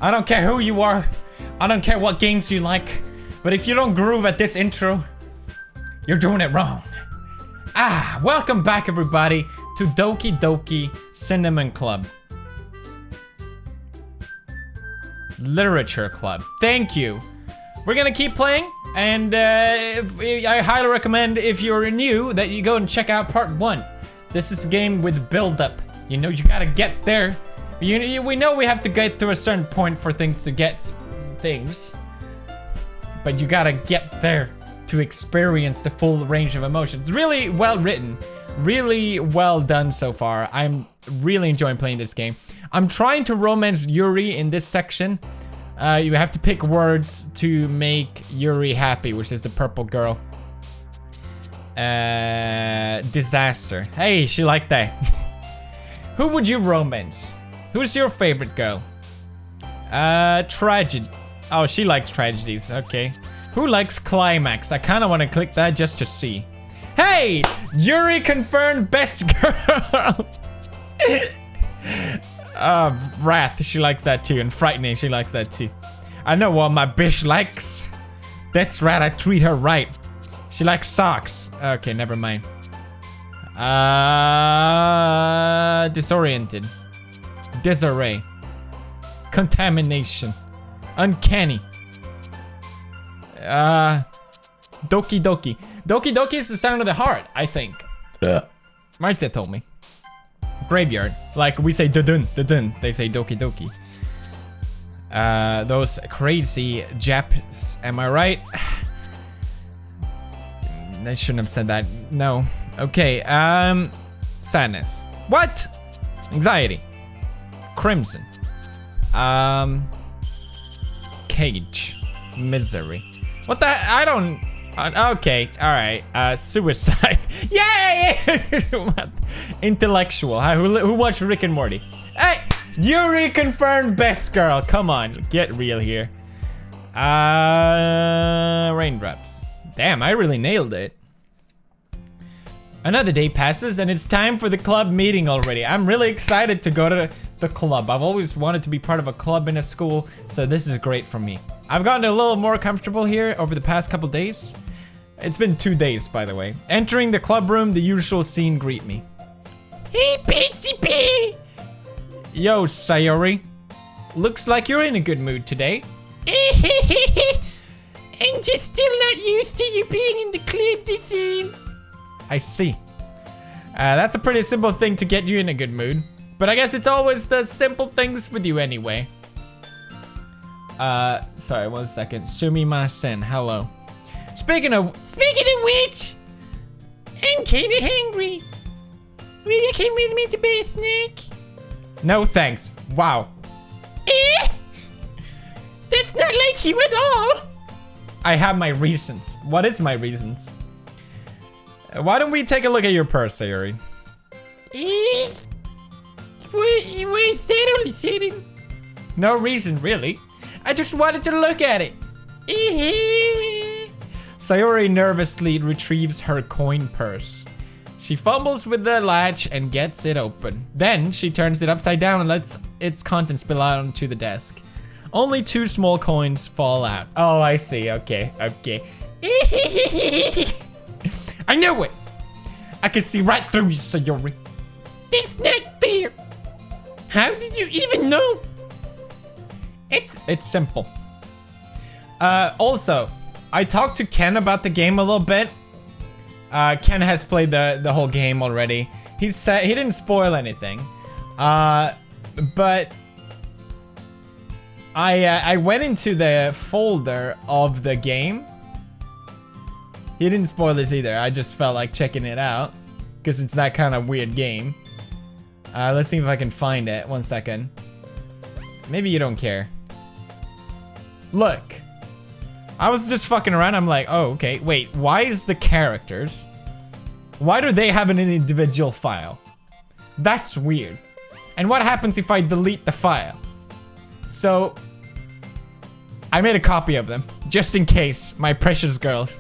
I don't care who you are. I don't care what games you like. But if you don't groove at this intro, you're doing it wrong. Welcome back everybody to Doki Doki Cinnamon Club. Literature Club. Thank you. We're gonna keep playing, and I highly recommend if you're new that you go and check out part 1. This is a game with build-up. You know, you gotta get there. We know we have to get to a certain point for things to get things, but you gotta get there to experience the full range of emotions. Really well written, really well done so far. I'm really enjoying playing this game. I'm trying to romance Yuri in this section. You have to pick words to make Yuri happy, which is the purple girl. Disaster. Hey, she liked that. Who would you romance? Who's your favorite girl? Tragedy. Oh, she likes tragedies. Okay. Who likes climax? I kind of want to click that just to see. Hey! Yuri confirmed best girl! Wrath, she likes that too. And frightening, she likes that too. I know what my bitch likes. That's right, I treat her right. She likes socks. Okay, never mind. Disoriented. Disarray. Contamination. Uncanny. Doki Doki. Doki Doki is the sound of the heart, I think. Marcia told me. Graveyard. Like we say dudun, dudun. They say Doki Doki. Those crazy Japs. Am I right? I shouldn't have said that. No. Okay. Sadness. What? Anxiety. Crimson. Cage. Misery. What the? I don't. Okay. All right. Suicide. Yay! Intellectual. Who watched Rick and Morty? Hey, Yuri confirmed best girl. Come on, get real here. Raindrops. Damn, I really nailed it. Another day passes and it's time for the club meeting already. I'm really excited to go to the club. I've always wanted to be part of a club in a school, so this is great for me. I've gotten a little more comfortable here over the past couple days. It's been 2 days, by the way. Entering the club room, the usual scene greet me. Hey, PCP! Yo, Sayori. Looks like you're in a good mood today. I'm just still not used to you being in the club this scene. I see. That's a pretty simple thing to get you in a good mood. But I guess it's always the simple things with you anyway. Sorry, 1 second. Sumimasen, hello. Speaking of which, I'm kinda hungry. Will you come with me to buy a snack? No thanks. Wow. That's not like you at all. I have my reasons. What is my reasons? Why don't we take a look at your purse, Sayori? Why is that only sitting? No reason, really. I just wanted to look at it. Sayori nervously retrieves her coin purse. She fumbles with the latch and gets it open. Then she turns it upside down and lets its contents spill out onto the desk. Only 2 small coins fall out. Oh, I see. Okay. I knew it! I could see right through you, Sayori. That's not fair. How did you even know? It's simple. Also, I talked to Ken about the game a little bit. Ken has played the whole game already. He said he didn't spoil anything. But I went into the folder of the game. He didn't spoil this either. I just felt like checking it out because it's that kind of weird game. Let's see if I can find it. 1 second. Maybe you don't care. Look. I was just fucking around. I'm like, oh, okay. Wait, why is the characters? Why do they have an individual file? That's weird. And what happens if I delete the file? So, I made a copy of them, just in case, my precious girls.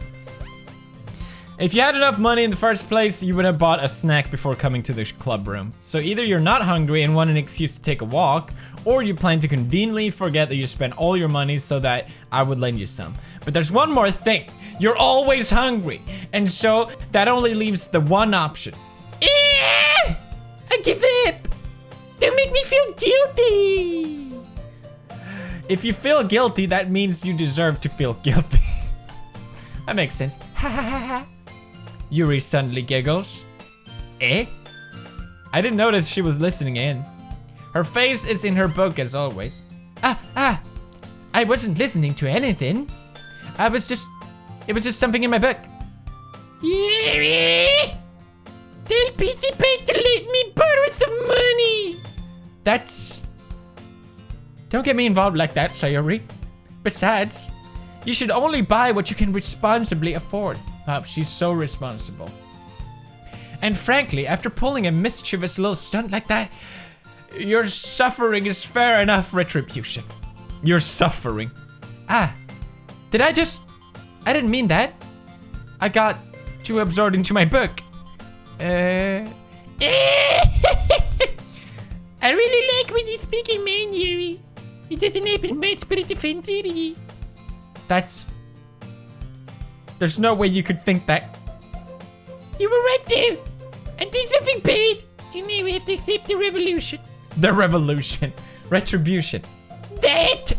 If you had enough money in the first place, you would have bought a snack before coming to the club room. So either you're not hungry and want an excuse to take a walk, or you plan to conveniently forget that you spent all your money so that I would lend you some. But there's one more thing. You're always hungry. And so that only leaves the one option. I give up. Don't make me feel guilty. If you feel guilty, that means you deserve to feel guilty. That makes sense. Ha ha ha ha. Yuri suddenly giggles. Eh? I didn't notice she was listening in. Her face is in her book as always. I wasn't listening to anything. It was just something in my book. Yuri! Tell Pizzy Pig to let me borrow some money. Don't get me involved like that, Sayori. Besides, you should only buy what you can responsibly afford. Wow, she's so responsible. And frankly, after pulling a mischievous little stunt like that, your suffering is fair enough retribution. Your suffering. Did I didn't mean that. I got too absorbed into my book. I really like when you speak in man, Yuri. It doesn't happen much, but it's offensive. There's no way you could think that. You were right there. I did something bad, and now we have to accept the revolution. The revolution. Retribution. That!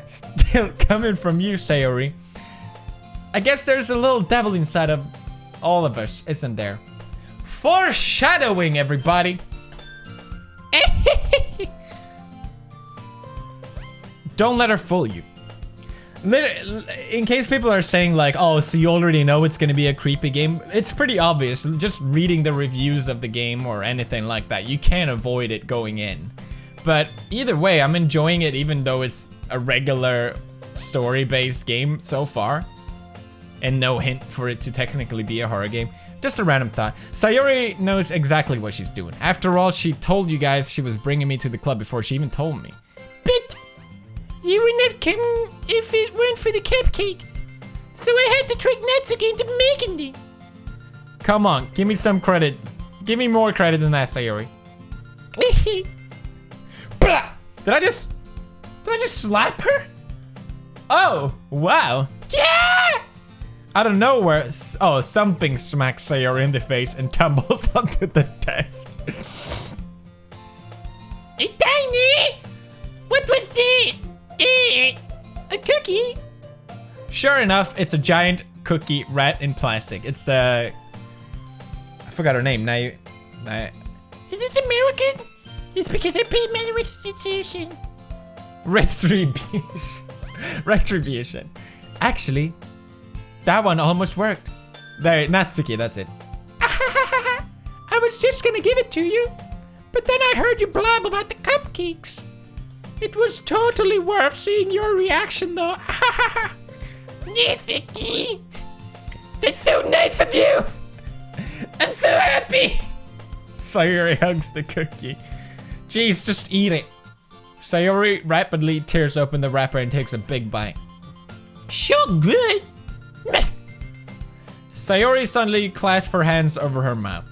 Still coming from you, Sayori. I guess there's a little devil inside of all of us, isn't there? Foreshadowing, everybody. Don't let her fool you. In case people are saying like, oh, so you already know it's gonna be a creepy game, it's pretty obvious. Just reading the reviews of the game or anything like that, you can't avoid it going in. But either way, I'm enjoying it even though it's a regular story-based game so far. And no hint for it to technically be a horror game. Just a random thought. Sayori knows exactly what she's doing. After all, she told you guys she was bringing me to the club before she even told me. But you wouldn't have come if it weren't for the cupcakes. So I had to trick Natsuki into making them. Come on, give me some credit. Give me more credit than that, Sayori. Did I just slap her? Oh, wow. Yeah! Out of nowhere, something smacks Sayori in the face and tumbles onto the desk. Hey, Tiny! What was that? A cookie? Sure enough, it's a giant cookie wrapped in plastic. It's the... I forgot her name. Is it American? It's because I paid my restitution. Retribution. Actually, that one almost worked. There, Natsuki, that's it. I was just gonna give it to you, but then I heard you blab about the cupcakes. It was totally worth seeing your reaction though. Natsuki, that's so nice of you. I'm so happy. Sayori hugs the cookie. Jeez, just eat it. Sayori rapidly tears open the wrapper and takes a big bite. Sure good. Sayori suddenly clasps her hands over her mouth.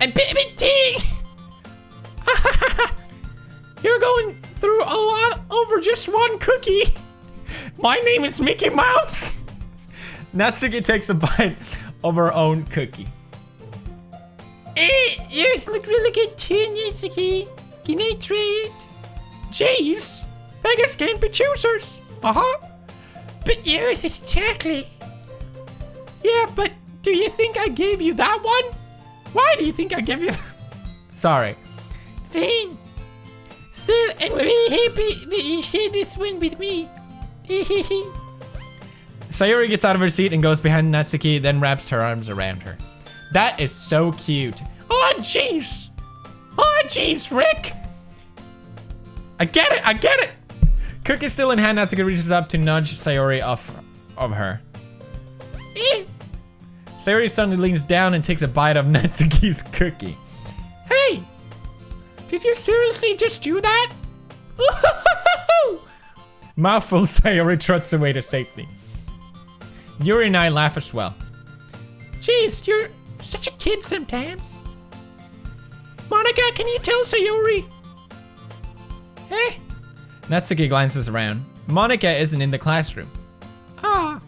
I'm pivoting. You're going through a lot over just one cookie. My name is Mickey Mouse. Natsuki takes a bite of her own cookie. Yours look really good too, Natsuki. Can I try it? Jeez, beggars can't be choosers. But yours is chocolate. Yeah, but do you think I gave you that one? Why do you think I gave you that? Sorry. Fine. So, I'm really happy that you shared this one with me. Sayori gets out of her seat and goes behind Natsuki, then wraps her arms around her. That is so cute. Oh, jeez. Oh, jeez, Rick. I get it. Cookie still in hand, Natsuki reaches up to nudge Sayori off of her. Sayori suddenly leans down and takes a bite of Natsuki's cookie. Hey, did you seriously just do that? Mouthful, Sayori trots away to safety. Yuri and I laugh as well. Jeez, you're such a kid sometimes. Monika, can you tell Sayori? Eh? Natsuki glances around. Monika isn't in the classroom. Ah.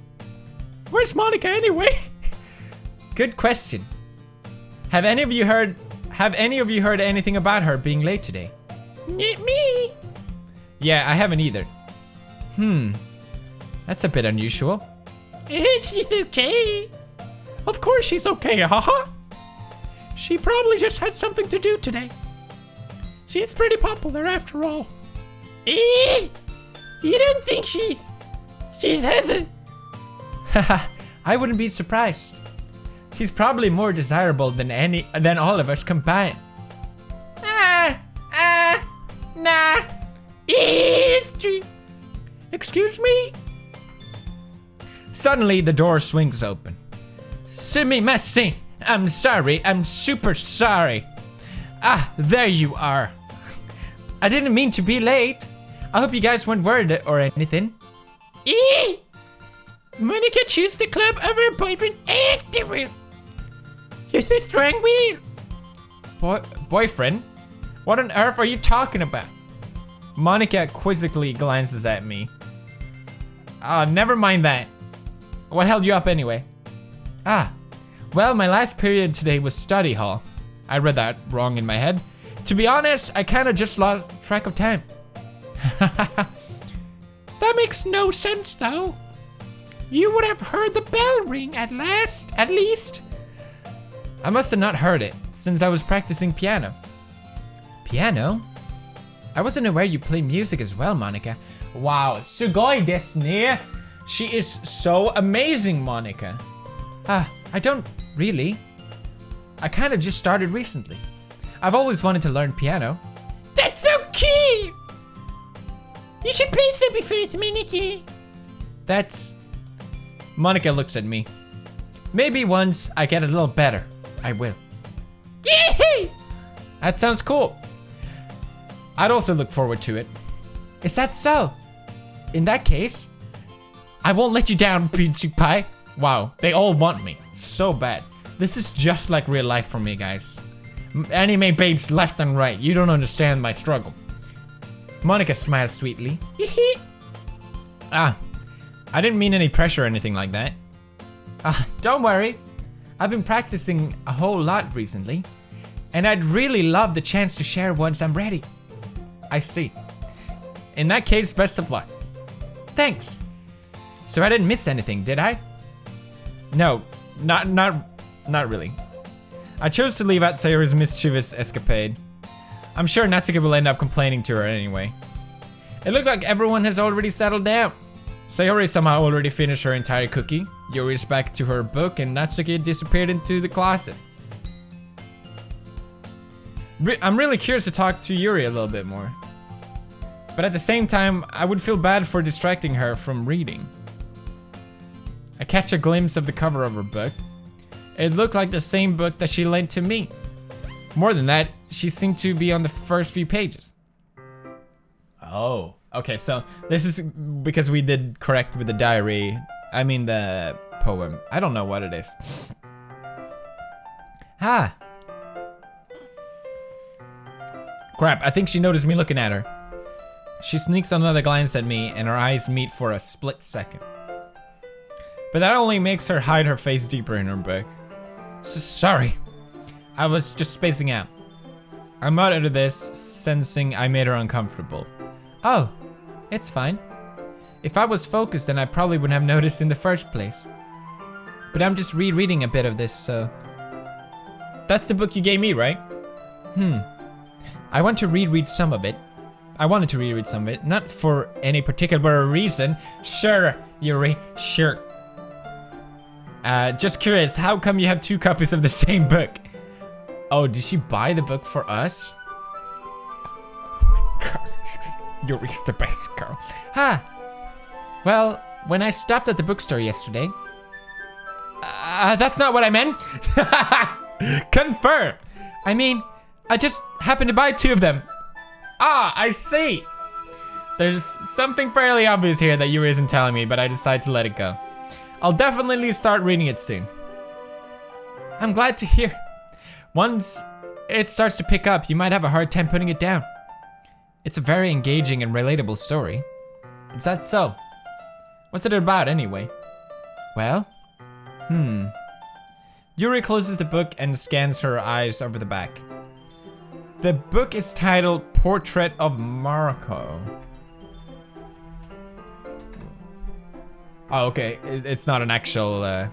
Where's Monika anyway? Good question. Have any of you heard anything about her being late today? Me. Yeah, I haven't either. That's a bit unusual. She's okay. Of course she's okay, haha. She probably just had something to do today. She's pretty popular after all. You don't think she's heaven? Haha, I wouldn't be surprised. She's probably more desirable than all of us combined. Nah. It's true. Excuse me? Suddenly, the door swings open. Sumimasen. I'm sorry. I'm super sorry. Ah, there you are. I didn't mean to be late. I hope you guys weren't worried or anything. Monika chose the club over her boyfriend afterward. You're so strong-willed. Boyfriend? What on earth are you talking about? Monika quizzically glances at me. Never mind that. What held you up anyway? Well, my last period today was study hall. I read that wrong in my head. To be honest, I kinda just lost track of time. That makes no sense though. You would have heard the bell ring at least. I must have not heard it, since I was practicing piano. Piano? I wasn't aware you play music as well, Monika. Wow, sugoi desu ne. She is so amazing, Monika. I don't really. I kind of just started recently. I've always wanted to learn piano. That's so cute! You should play something first, Monika. That's... Monika looks at me. Maybe once I get a little better, I will. Yay! That sounds cool. I'd also look forward to it. Is that so? In that case, I won't let you down, Pie. Wow, they all want me. So bad. This is just like real life for me, guys. Anime babes left and right. You don't understand my struggle. Monika smiles sweetly. I didn't mean any pressure or anything like that. Don't worry. I've been practicing a whole lot recently, and I'd really love the chance to share once I'm ready. I see. In that case, best of luck. Thanks. So I didn't miss anything, did I? No, not really. I chose to leave out Sayori's mischievous escapade. I'm sure Natsuki will end up complaining to her anyway. It looked like everyone has already settled down. Sayori somehow already finished her entire cookie. Yuri's back to her book and Natsuki disappeared into the closet. I'm really curious to talk to Yuri a little bit more. But at the same time, I would feel bad for distracting her from reading. I catch a glimpse of the cover of her book. It looked like the same book that she lent to me. More than that, she seemed to be on the first few pages. Oh, okay, so this is because we did correct with the diary. I mean the poem. I don't know what it is. Crap, I think she noticed me looking at her. She sneaks another glance at me and our eyes meet for a split second. But that only makes her hide her face deeper in her book. Sorry, I was just spacing out. I muttered this, sensing I made her uncomfortable. Oh, it's fine. If I was focused, then I probably wouldn't have noticed in the first place. But I'm just rereading a bit of this, so... That's the book you gave me, right? I want to reread some of it. I wanted to reread some of it, not for any particular reason. Sure, Yuri, sure. Just curious, how come you have 2 copies of the same book? Oh, did she buy the book for us? Oh my God. Yuri's the best girl. Well, when I stopped at the bookstore yesterday... that's not what I meant. Confirm. I mean, I just happened to buy 2 of them. I see. There's something fairly obvious here that Yuri isn't telling me, but I decided to let it go. I'll definitely start reading it soon. I'm glad to hear. Once it starts to pick up, you might have a hard time putting it down. It's a very engaging and relatable story. Is that so? What's it about anyway? Well, Yuri closes the book and scans her eyes over the back. The book is titled Portrait of Marco. Oh, okay. It's not an actual,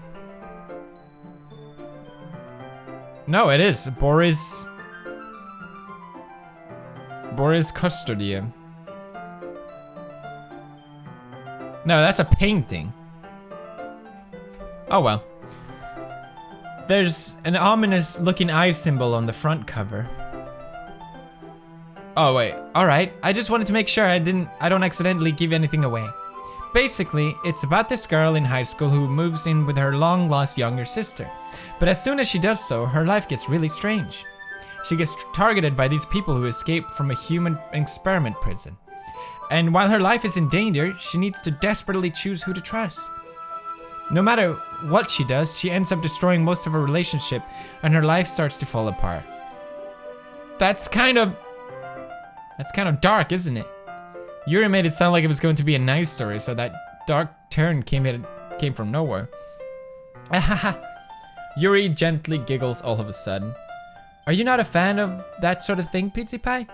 No, it is. Boris Custodia. No, that's a painting. Oh well. There's an ominous looking eye symbol on the front cover. Oh wait, alright. I just wanted to make sure I don't accidentally give anything away. Basically, it's about this girl in high school who moves in with her long-lost younger sister. But as soon as she does so, her life gets really strange. She gets targeted by these people who escaped from a human experiment prison. And while her life is in danger, she needs to desperately choose who to trust. No matter what she does, she ends up destroying most of her relationship, and her life starts to fall apart. That's kind of dark, isn't it? Yuri made it sound like it was going to be a nice story, so that dark turn came from nowhere. Yuri gently giggles all of a sudden. Are you not a fan of that sort of thing, Pizzy Pie?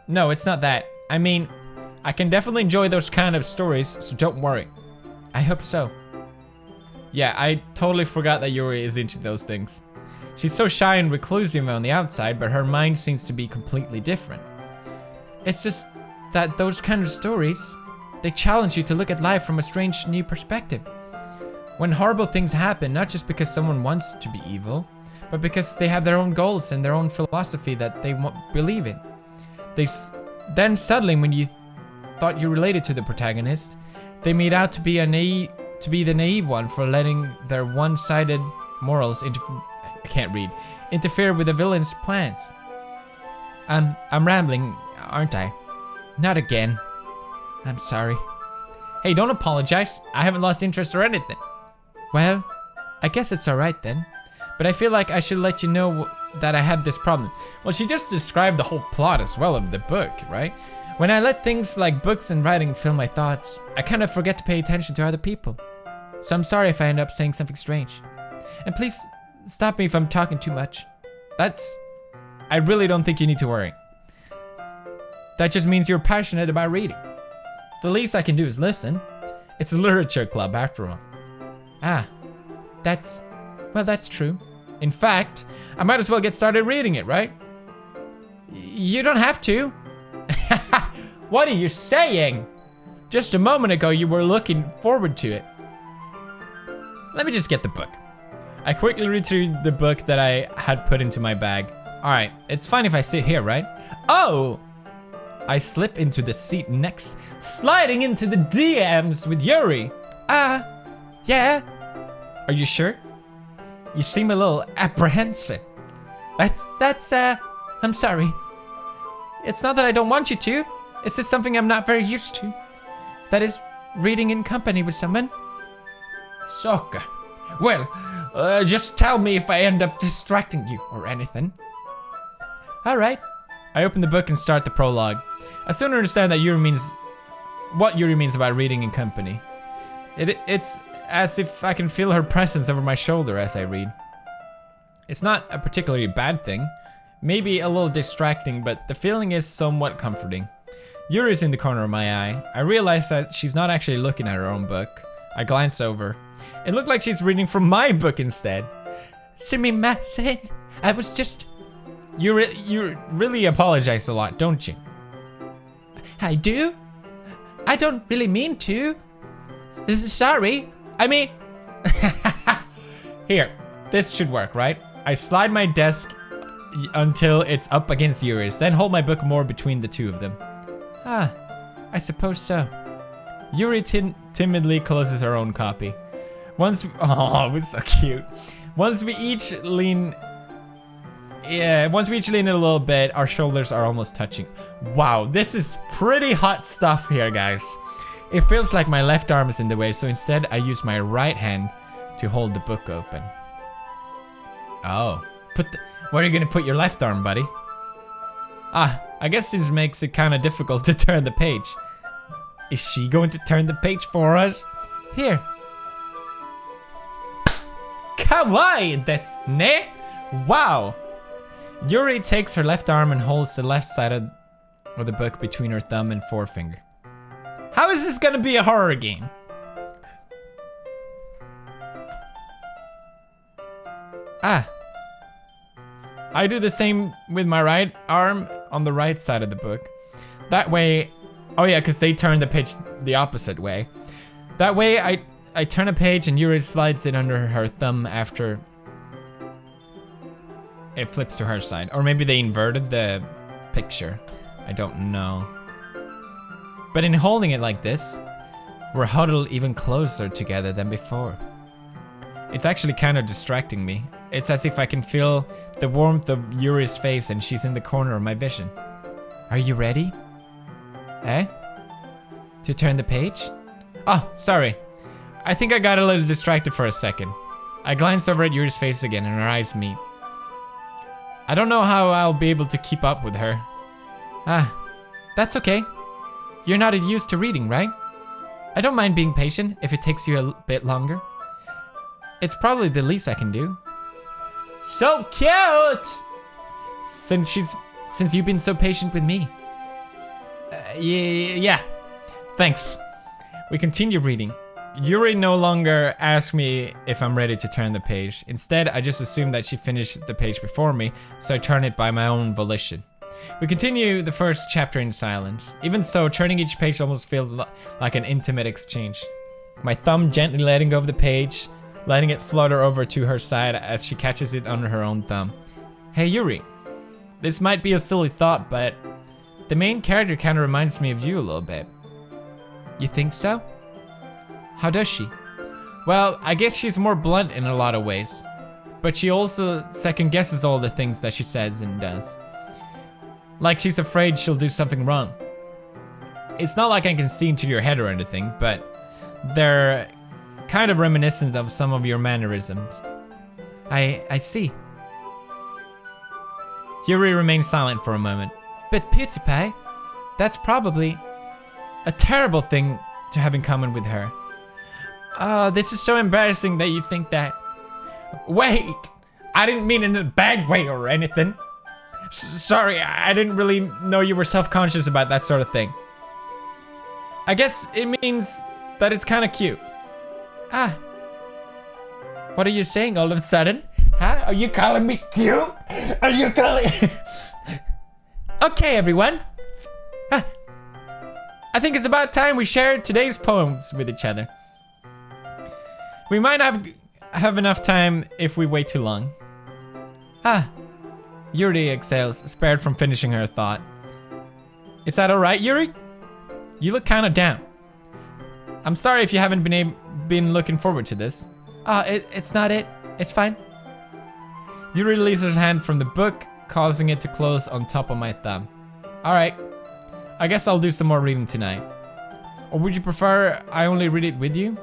No, it's not that. I mean, I can definitely enjoy those kind of stories, so don't worry. I hope so. Yeah, I totally forgot that Yuri is into those things. She's so shy and reclusive on the outside, but her mind seems to be completely different. It's just that those kind of stories, they challenge you to look at life from a strange new perspective. When horrible things happen, not just because someone wants to be evil, but because they have their own goals and their own philosophy that they believe in. Then suddenly, when you thought you related to the protagonist, they made out to be the naive one for letting their one-sided morals interfere with the villain's plans. I'm rambling, aren't I? Not again. I'm sorry. Hey, don't apologize. I haven't lost interest or anything. Well, I guess it's alright then. But I feel like I should let you know that I had this problem. Well, she just described the whole plot as well of the book, right? When I let things like books and writing fill my thoughts, I kind of forget to pay attention to other people. So I'm sorry if I end up saying something strange. And please stop me if I'm talking too much. I really don't think you need to worry. That just means you're passionate about reading. The least I can do is listen. It's a literature club after all. Ah, that's true. In fact, I might as well get started reading it, right? You don't have to. What are you saying? Just a moment ago you were looking forward to it. Let me just get the book. I quickly retrieved the book that I had put into my bag. Alright, it's fine if I sit here, right? Oh! I slip into the seat next, sliding into the DMs with Yuri. Yeah. Are you sure? You seem a little apprehensive. I'm sorry. It's not that I don't want you to. It's just something I'm not very used to. That is, reading in company with someone. Sokka. Well, just tell me if I end up distracting you or anything. Alright. I open the book and start the prologue. I soon understand that what Yuri means about reading in company. It's as if I can feel her presence over my shoulder as I read. It's not a particularly bad thing. Maybe a little distracting, but the feeling is somewhat comforting. Yuri's in the corner of my eye. I realize that she's not actually looking at her own book. I glance over. It looked like she's reading from my book instead. Sumimasen. I was just... You really apologize a lot, don't you? I do? I don't really mean to. Sorry. I mean... Here, this should work, right? I slide my desk until it's up against Yuri's, then hold my book more between the two of them. I suppose so. Yuri timidly closes her own copy. Oh, it was so cute. Once we each lean in a little bit, our shoulders are almost touching. Wow, this is pretty hot stuff here, guys. It feels like my left arm is in the way, so instead I use my right hand to hold the book open. Oh. Where are you gonna put your left arm, buddy? Ah, I guess this makes it kind of difficult to turn the page. Is she going to turn the page for us? Here. Kawaii desu ne? Wow. Yuri takes her left arm and holds the left side of the book between her thumb and forefinger. How is this gonna be a horror game? Ah. I do the same with my right arm on the right side of the book. That way, oh yeah, because they turn the page the opposite way. That way, I turn a page and Yuri slides it under her thumb after it flips to her side. Or maybe they inverted the picture. I don't know. But in holding it like this, we're huddled even closer together than before. It's actually kind of distracting me. It's as if I can feel the warmth of Yuri's face and she's in the corner of my vision. Are you ready? Eh? To turn the page? Oh, sorry. I think I got a little distracted for a second. I glanced over at Yuri's face again and our eyes meet. I don't know how I'll be able to keep up with her. Ah, that's okay. You're not used to reading, right? I don't mind being patient if it takes you a bit longer. It's probably the least I can do. So cute! Since you've been so patient with me. Yeah. Thanks. We continue reading. Yuri no longer asks me if I'm ready to turn the page. Instead, I just assume that she finished the page before me, so I turn it by my own volition. We continue the first chapter in silence. Even so, turning each page almost feels like an intimate exchange. My thumb gently letting go of the page, letting it flutter over to her side as she catches it under her own thumb. Hey Yuri, this might be a silly thought, but the main character kind of reminds me of you a little bit. You think so? How does she? Well, I guess she's more blunt in a lot of ways, but she also second guesses all the things that she says and does. Like she's afraid she'll do something wrong. It's not like I can see into your head or anything, but they're kind of reminiscent of some of your mannerisms. I see. Yuri remains silent for a moment. But PewDiePie, that's probably a terrible thing to have in common with her. This is so embarrassing that you think that. Wait, I didn't mean in a bad way or anything. Sorry, I didn't really know you were self-conscious about that sort of thing. I guess it means that it's kind of cute. Ah. What are you saying all of a sudden? Huh? Are you calling me cute? Are you calling... Okay, everyone. Ah. I think it's about time we shared today's poems with each other. We might not have enough time if we wait too long. Ah. Yuri exhales, spared from finishing her thought. Is that alright, Yuri? You look kind of down. I'm sorry if you haven't been looking forward to this. It's not it. It's fine. Yuri releases her hand from the book, causing it to close on top of my thumb. Alright. I guess I'll do some more reading tonight. Or would you prefer I only read it with you?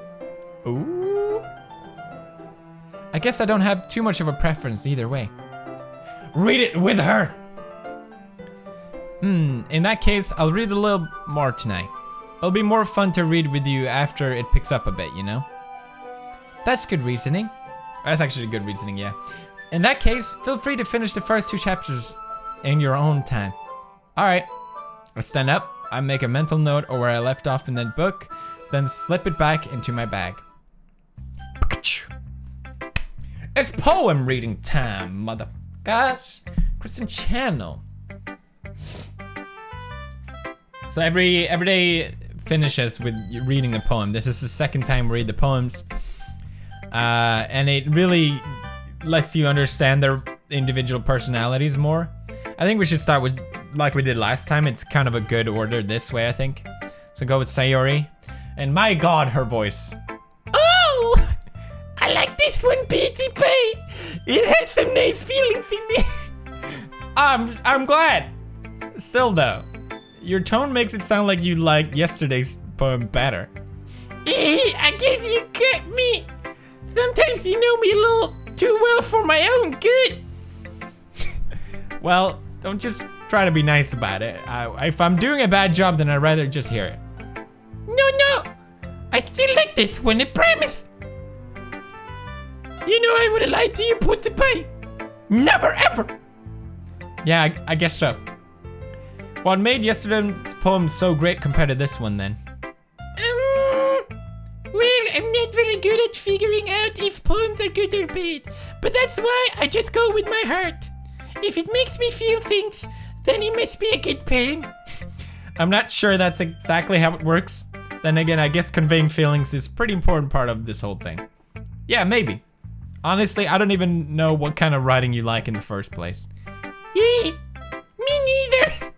Ooh. I guess I don't have too much of a preference either way. Read it with her! In that case, I'll read a little more tonight. It'll be more fun to read with you after it picks up a bit, you know? That's good reasoning. That's actually good reasoning, yeah. In that case, feel free to finish the first 2 chapters in your own time. Alright. I stand up, I make a mental note of where I left off in that book, then slip it back into my bag. It's poem reading time, motherfuckers. Kristen channel. So every day finishes with reading a poem. This is the second time we read the poems. And it really lets you understand their individual personalities more. I think we should start with, like we did last time, it's kind of a good order this way, I think. So go with Sayori. And my god, her voice. Oh! I like this one, PTP. It had some nice feelings in it. I'm glad. Still though, your tone makes it sound like you liked yesterday's poem better. I guess you get me. Sometimes you know me a little too well for my own good. Well, don't just try to be nice about it. If I'm doing a bad job, then I'd rather just hear it. No. I still like this one, I promise. You know I would have lied to you, put the pie. Never ever. Yeah, I guess so. What made yesterday's poem so great compared to this one then? Well, I'm not very good at figuring out if poems are good or bad. But that's why I just go with my heart. If it makes me feel things, then it must be a good poem. I'm not sure that's exactly how it works. Then again, I guess conveying feelings is a pretty important part of this whole thing. Yeah, maybe. Honestly, I don't even know what kind of writing you like in the first place. Yeah, me neither.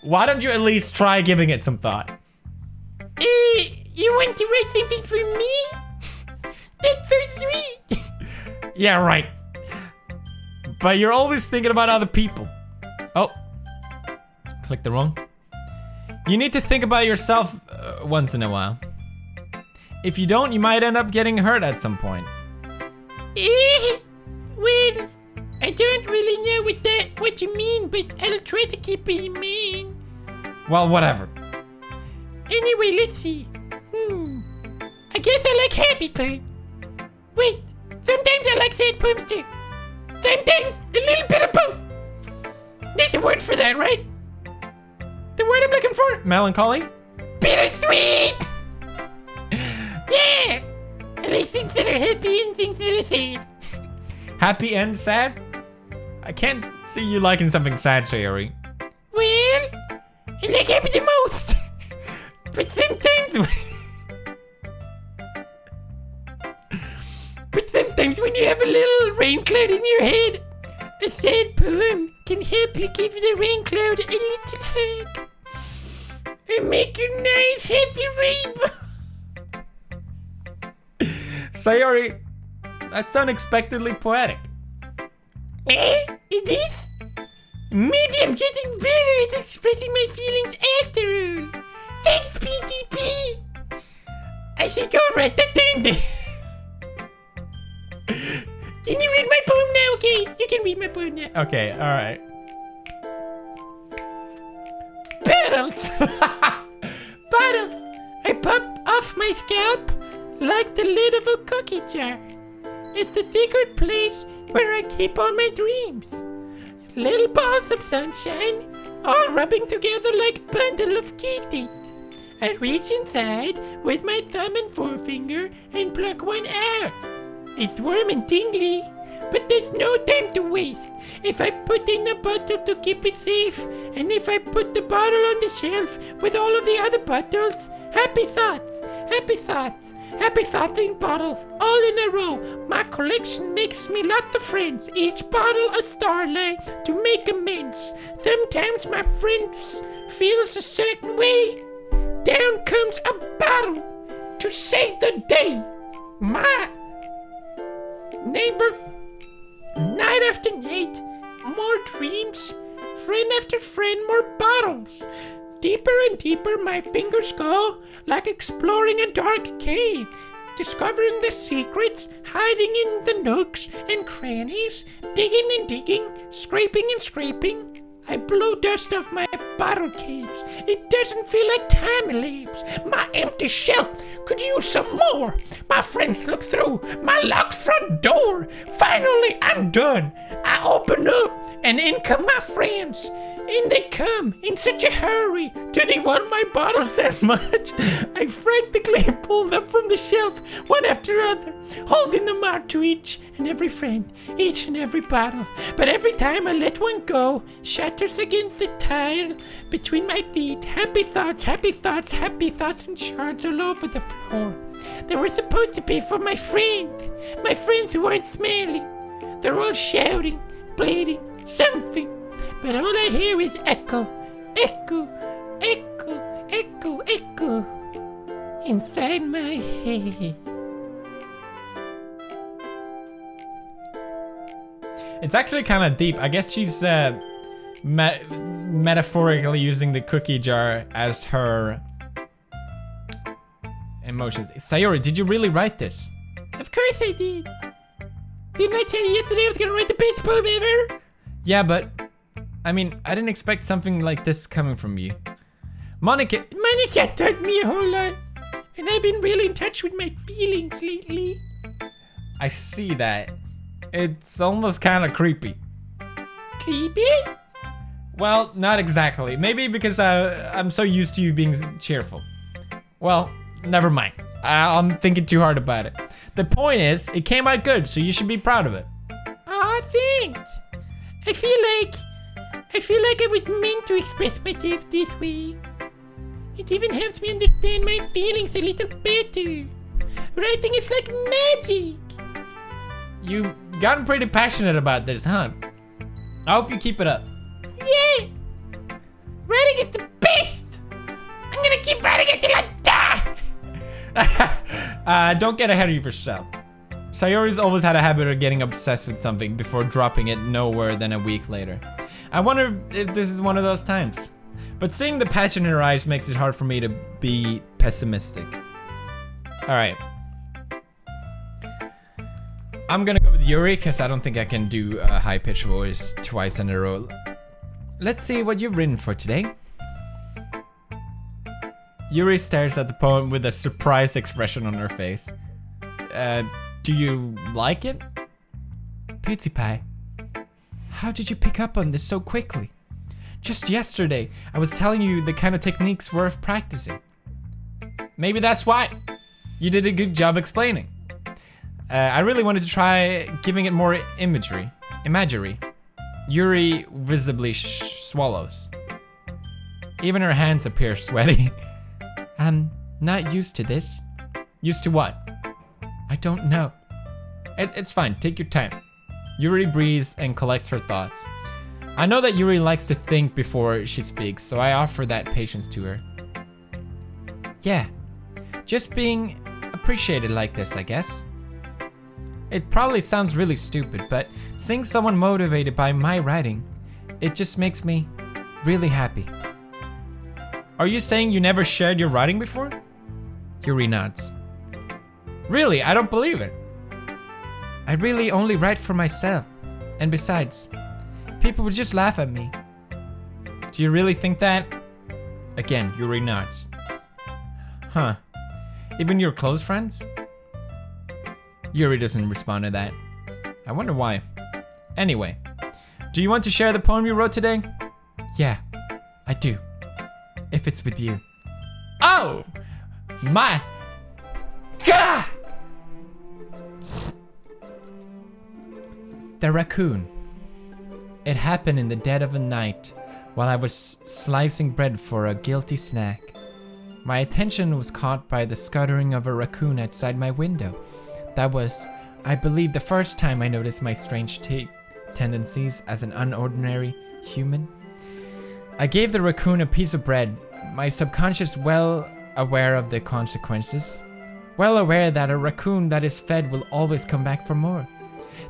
Why don't you at least try giving it some thought? You want to write something for me? That's so sweet. Yeah, right. But you're always thinking about other people. Oh, click the wrong. You need to think about yourself once in a while. If you don't, you might end up getting hurt at some point. Well, I don't really know what you mean, but I'll try to keep it in mind. Well, whatever. Anyway, let's see. I guess I like happy poems. Wait, sometimes I like sad poems too. Sometimes a little bit of both. There's a word for that, right? The word I'm looking for? Melancholy? Bittersweet! Yeah! I like things that are happy and things that are sad. Happy and sad? I can't see you liking something sad, Sayori. Well, I like happy the most. But sometimes when you have a little rain cloud in your head, a sad poem can help you give the rain cloud a little hug. And make a nice happy rainbow. Sayori, that's unexpectedly poetic. It is? Maybe I'm getting better at expressing my feelings after all. Thanks, PTP. I should go write that down there. Can you read my poem now? Okay, you can read my poem now. Okay, alright. Battles. Battles. I pop off my scalp like the lid of a cookie jar. It's the secret place where I keep all my dreams. Little balls of sunshine, all rubbing together like a bundle of kitties. I reach inside with my thumb and forefinger and pluck one out. It's warm and tingly, but there's no time to waste. If I put in a bottle to keep it safe, and if I put the bottle on the shelf with all of the other bottles, happy thoughts, happy thoughts, happy thoughts in bottles, all in a row. My collection makes me lots of friends, each bottle a starlight to make amends. Sometimes my friends feels a certain way. Down comes a bottle to save the day. My neighbor, night after night, more dreams, friend after friend, more bottles. Deeper and deeper my fingers go, like exploring a dark cave, discovering the secrets, hiding in the nooks and crannies, digging and digging, scraping and scraping. I blow dust off my bottle caves. It doesn't feel like time elapsed. My empty shelf could use some more. My friends look through my locked front door. Finally, I'm done. I open up, and in come my friends. In they come in such a hurry. Do they want my bottles that much? I frantically pull them from the shelf, one after other, holding them out to each and every friend, each and every bottle. But every time I let one go, shatters against the tile between my feet. Happy thoughts, happy thoughts, happy thoughts, and shards all over the floor. They were supposed to be for my friends who weren't smiling. They're all shouting, bleeding, something. But all I hear is echo, echo, echo, echo, echo inside my head. It's actually kind of deep. I guess she's metaphorically using the cookie jar as her emotions. Sayori, did you really write this? Of course I did. Didn't I tell you yesterday I was gonna write the best poem ever? Yeah, but I mean, I didn't expect something like this coming from you. Monika taught me a whole lot. And I've been really in touch with my feelings lately. I see that. It's almost kind of creepy. Creepy? Well, not exactly. Maybe because I'm so used to you being cheerful. Well, never mind. I'm thinking too hard about it. The point is, it came out good, so you should be proud of it. Aw, thanks. I feel like I was meant to express myself this way. It even helps me understand my feelings a little better. Writing is like magic. You've gotten pretty passionate about this, huh? I hope you keep it up. Yeah! Writing is the best! I'm gonna keep writing until I die! Don't get ahead of yourself. Sayori's always had a habit of getting obsessed with something before dropping it nowhere than a week later. I wonder if this is one of those times. But seeing the passion in her eyes makes it hard for me to be pessimistic. Alright. I'm gonna go with Yuri, because I don't think I can do a high-pitched voice twice in a row. Let's see what you've written for today. Yuri stares at the poem with a surprised expression on her face. Do you like it? Pizzy Pie, how did you pick up on this so quickly? Just yesterday, I was telling you the kind of techniques worth practicing. Maybe that's why. You did a good job explaining. I really wanted to try giving it more imagery. Yuri visibly swallows. Even her hands appear sweaty. I'm not used to this. Used to what? I don't know. It's fine, take your time. Yuri breathes and collects her thoughts. I know that Yuri likes to think before she speaks, so I offer that patience to her. Yeah, just being appreciated like this, I guess. It probably sounds really stupid, but seeing someone motivated by my writing, it just makes me really happy. Are you saying you never shared your writing before? Yuri nods. Really, I don't believe it. I really only write for myself. And besides, people would just laugh at me. Do you really think that? Again, Yuri nods. Huh. Even your close friends? Yuri doesn't respond to that. I wonder why. Anyway, do you want to share the poem you wrote today? Yeah, I do. If it's with you. Oh! My God! The raccoon. It happened in the dead of the night while I was slicing bread for a guilty snack. My attention was caught by the scuttering of a raccoon outside my window. That was, I believe, the first time I noticed my strange tendencies as an unordinary human. I gave the raccoon a piece of bread, my subconscious well aware of the consequences. Well aware that a raccoon that is fed will always come back for more.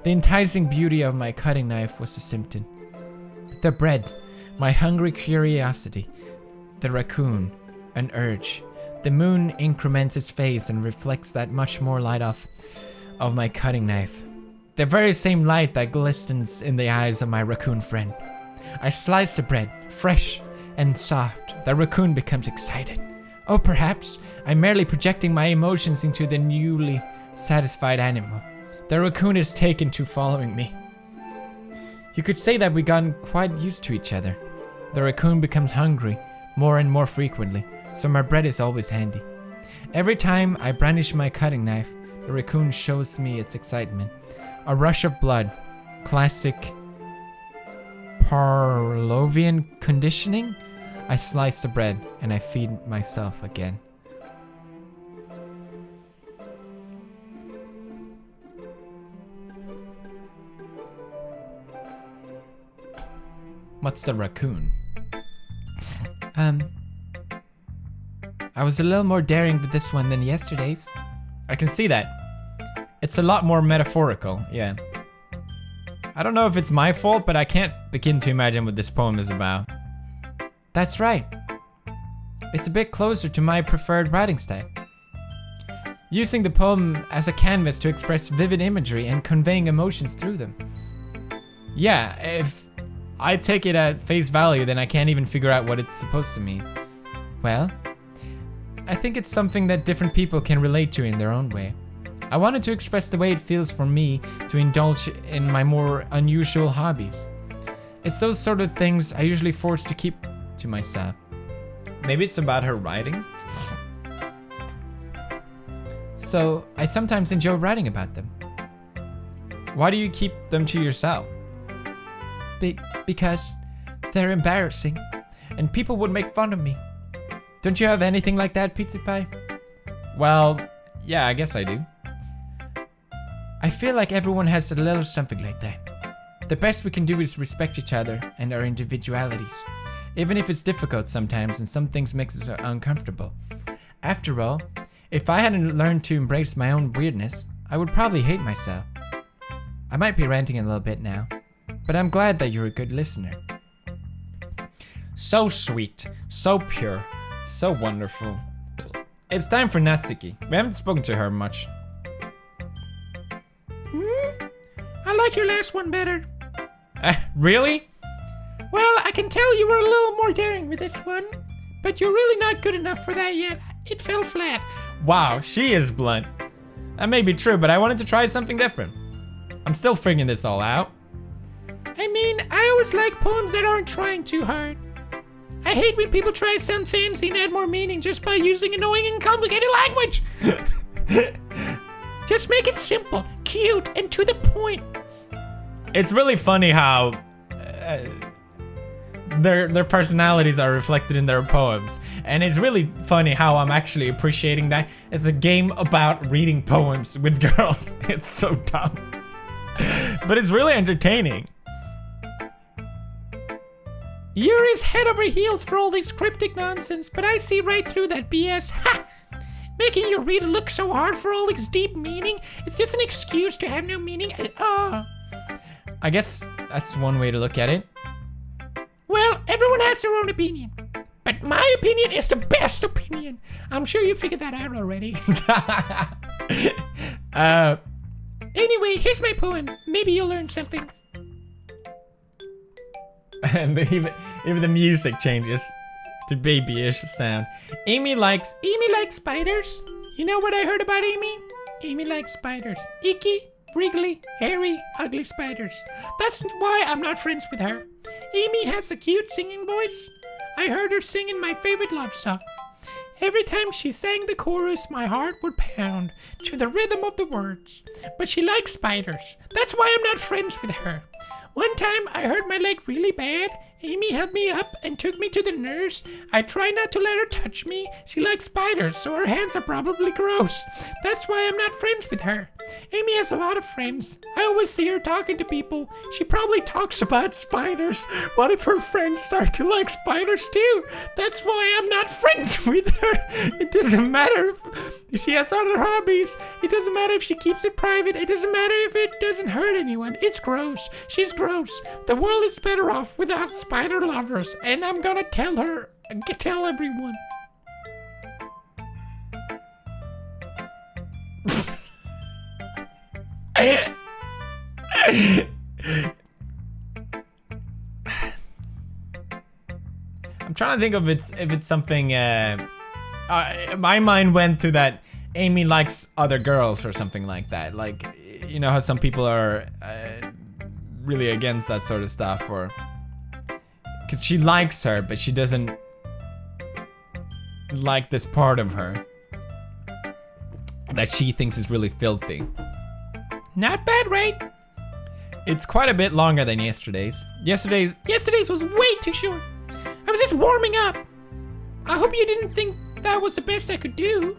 The enticing beauty of my cutting knife was a symptom. The bread, my hungry curiosity. The raccoon, an urge. The moon increments its phase and reflects that much more light of my cutting knife. The very same light that glistens in the eyes of my raccoon friend. I slice the bread, fresh and soft. The raccoon becomes excited. Oh, perhaps I'm merely projecting my emotions into the newly satisfied animal. The raccoon is taken to following me. You could say that we've gotten quite used to each other. The raccoon becomes hungry more and more frequently, so my bread is always handy. Every time I brandish my cutting knife, the raccoon shows me its excitement. A rush of blood. Classic Pavlovian conditioning. I slice the bread and I feed myself again. What's the raccoon? I was a little more daring with this one than yesterday's. I can see that. It's a lot more metaphorical, yeah. I don't know if it's my fault, but I can't begin to imagine what this poem is about. That's right. It's a bit closer to my preferred writing style. using the poem as a canvas to express vivid imagery and conveying emotions through them. Yeah, if I take it at face value, then I can't even figure out what it's supposed to mean. Well, I think it's something that different people can relate to in their own way. I wanted to express the way it feels for me to indulge in my more unusual hobbies. It's those sort of things I usually force to keep to myself. Maybe it's about her writing? So, I sometimes enjoy writing about them. Why do you keep them to yourself? Because they're embarrassing, and people would make fun of me. Don't you have anything like that, Pizza Pie? Well, yeah, I guess I do. I feel like everyone has a little something like that. The best we can do is respect each other and our individualities, even if it's difficult sometimes and some things make us uncomfortable. After all, if I hadn't learned to embrace my own weirdness, I would probably hate myself. I might be ranting a little bit now, but I'm glad that you're a good listener. So sweet, so pure, so wonderful. It's time for Natsuki. We haven't spoken to her much. I like your last one better. Really? Well, I can tell you were a little more daring with this one, but you're really not good enough for that yet. It fell flat. Wow, she is blunt. That may be true, but I wanted to try something different. I'm still figuring this all out. I mean, I always like poems that aren't trying too hard. I hate when people try to sound fancy and add more meaning just by using annoying and complicated language. Just make it simple, cute, and to the point. It's really funny how their personalities are reflected in their poems. And it's really funny how I'm actually appreciating that. It's a game about reading poems with girls. It's so dumb. But it's really entertaining. Yuri's head over heels for all this cryptic nonsense, but I see right through that BS. Ha! Making your reader look so hard for all this deep meaning, it's just an excuse to have no meaning at all. I guess that's one way to look at it. Well, everyone has their own opinion, but my opinion is the best opinion. I'm sure you figured that out already. Anyway, here's my poem. Maybe you'll learn something. And even the music changes to babyish sound. Amy likes spiders. You know what I heard about Amy? Amy likes spiders. Icky, wriggly, hairy, ugly spiders. That's why I'm not friends with her. Amy has a cute singing voice. I heard her singing my favorite love song. Every time she sang the chorus, my heart would pound to the rhythm of the words. But she likes spiders. That's why I'm not friends with her. One time I hurt my leg really bad. Amy held me up and took me to the nurse. I try not to let her touch me. She likes spiders, so her hands are probably gross. That's why I'm not friends with her. Amy has a lot of friends. I always see her talking to people. She probably talks about spiders. What if her friends start to like spiders too? That's why I'm not friends with her. It doesn't matter if she has other hobbies. It doesn't matter if she keeps it private. It doesn't matter if it doesn't hurt anyone. It's gross. She's gross. The world is better off without spider lovers, and I'm gonna tell her, tell everyone. I'm trying to think of if it's something. My mind went to that Amy likes other girls or something like that. Like, you know how some people are really against that sort of stuff, or because she likes her, but she doesn't like this part of her that she thinks is really filthy. Not bad, right? It's quite a bit longer than yesterday's. Yesterday's was way too short. I was just warming up. I hope you didn't think that was the best I could do.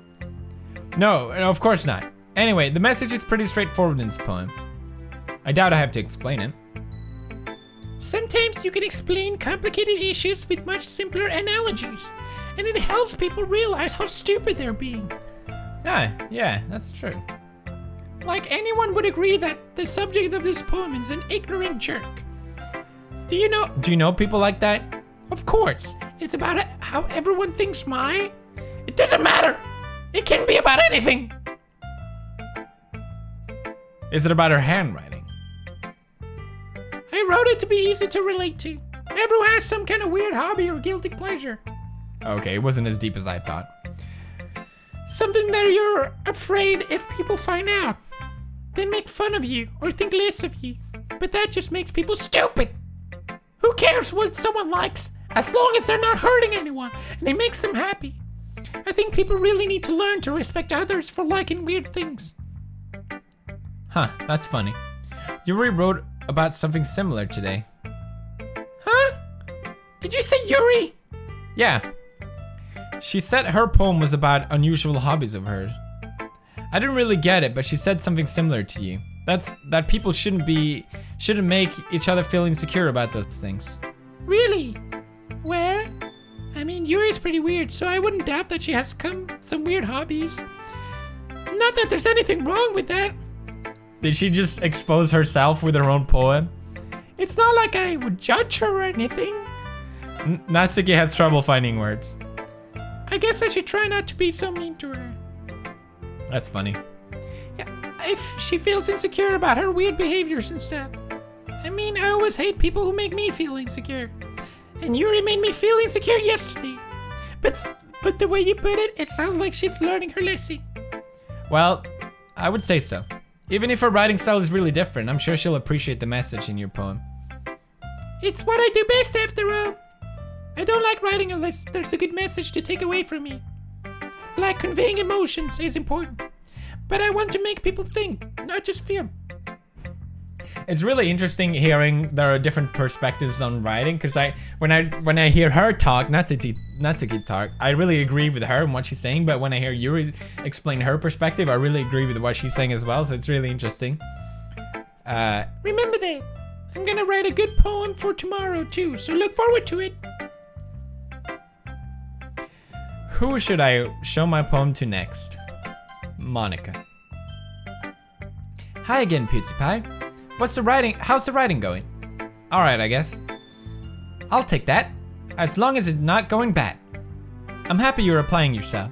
No, of course not. Anyway, the message is pretty straightforward in this poem. I doubt I have to explain it. Sometimes you can explain complicated issues with much simpler analogies, and it helps people realize how stupid they're being. Yeah, that's true. Like anyone would agree that the subject of this poem is an ignorant jerk. Do you know people like that? Of course. It's about how everyone thinks It doesn't matter. It can be about anything. Is it about her handwriting? I wrote it to be easy to relate to. Everyone has some kind of weird hobby or guilty pleasure. Okay, it wasn't as deep as I thought. Something that you're afraid if people find out. They make fun of you or think less of you. But that just makes people stupid. Who cares what someone likes as long as they're not hurting anyone and it makes them happy? I think people really need to learn to respect others for liking weird things. Huh, that's funny. Yuri wrote about something similar today. Huh? Did you say Yuri? Yeah. She said her poem was about unusual hobbies of hers. I didn't really get it, but she said something similar to you. That people shouldn't make each other feel insecure about those things. Really? Well, I mean, Yuri's pretty weird, so I wouldn't doubt that she has some weird hobbies. Not that there's anything wrong with that. Did she just expose herself with her own poem? It's not like I would judge her or anything. Natsuki has trouble finding words. I guess I should try not to be so mean to her. That's funny. Yeah, if she feels insecure about her weird behaviors and stuff. I mean, I always hate people who make me feel insecure. And Yuri made me feel insecure yesterday. But the way you put it, it sounds like she's learning her lesson. Well, I would say so. Even if her writing style is really different, I'm sure she'll appreciate the message in your poem. It's what I do best after all. I don't like writing unless there's a good message to take away from me. Like conveying emotions is important. But I want to make people think, not just feel. It's really interesting hearing there are different perspectives on writing, because when I hear her talk, Natsuki talk, I really agree with her and what she's saying, but when I hear Yuri explain her perspective, I really agree with what she's saying as well, so it's really interesting. Remember that. I'm gonna write a good poem for tomorrow too, so look forward to it. Who should I show my poem to next? Monika. Hi again, Pizza Pie. How's the writing going? Alright, I guess. I'll take that, as long as it's not going bad. I'm happy you're applying yourself.